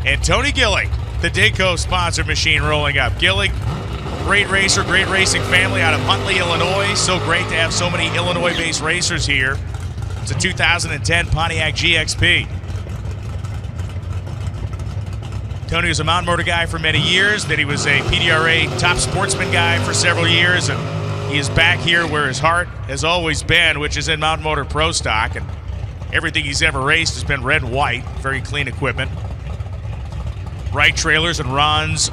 And Tony Gillig, the Dayco sponsor machine rolling up. Gillig, great racer, great racing family out of Huntley, Illinois. So great to have so many Illinois-based racers here. It's a 2010 Pontiac GXP. Tony was a mountain motor guy for many years. Then he was a PDRA top sportsman guy for several years. And he is back here where his heart has always been, which is in mountain motor pro stock. And everything he's ever raced has been red and white. Very clean equipment. Wright Trailers and Ron's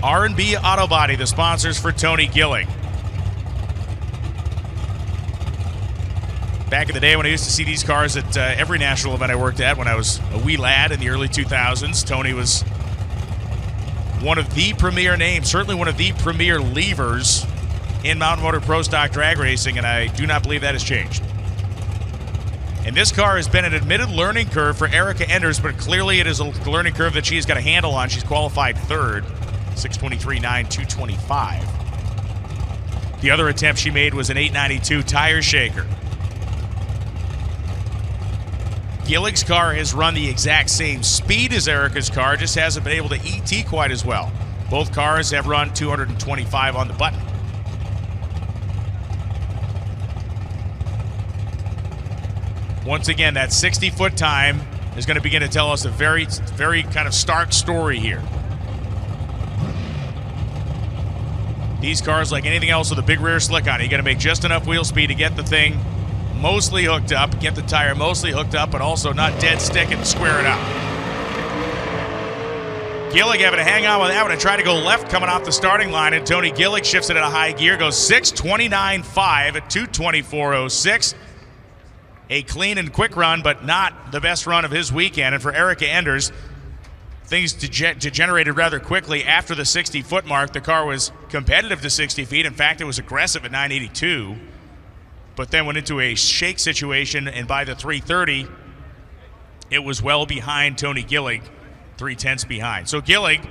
R&B Auto Body, the sponsors for Tony Gillig. Back in the day when I used to see these cars at every national event I worked at when I was a wee lad in the early 2000s, Tony was one of the premier names, certainly one of the premier levers in mountain motor pro stock drag racing, and I do not believe that has changed. And this car has been an admitted learning curve for Erica Enders, but clearly it is a learning curve that she's got a handle on. She's qualified third, 623.9, 225. The other attempt she made was an 892 tire shaker. Gillig's car has run the exact same speed as Erica's car, just hasn't been able to ET quite as well. Both cars have run 225 on the button. Once again, that 60-foot time is going to begin to tell us a very, very kind of stark story here. These cars, like anything else with a big rear slick on it, you got to make just enough wheel speed to get the thing mostly hooked up, get the tire mostly hooked up, but also not dead stick and square it up. Gillig having to hang on with that one and try to go left coming off the starting line, and Tony Gillig shifts it at a high gear, goes 629.5 at 224.06. A clean and quick run, but not the best run of his weekend. And for Erica Enders, things degenerated rather quickly after the 60-foot mark. The car was competitive to 60 feet. In fact, it was aggressive at 982, but then went into a shake situation, and by the 330, it was well behind Tony Gillig, 3/10 behind. So Gillig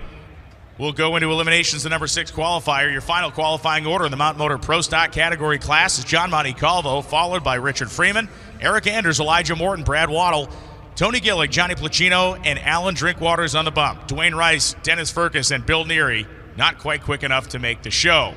will go into eliminations, the number 6 qualifier. Your final qualifying order in the Mountain Motor Pro Stock category class is John Montecalvo, followed by Richard Freeman, Erica Enders, Elijah Morton, Brad Waddle, Tony Gillig, Johnny Placino, and Alan Drinkwaters on the bump. Dwayne Rice, Dennis Furcus, and Bill Neary not quite quick enough to make the show.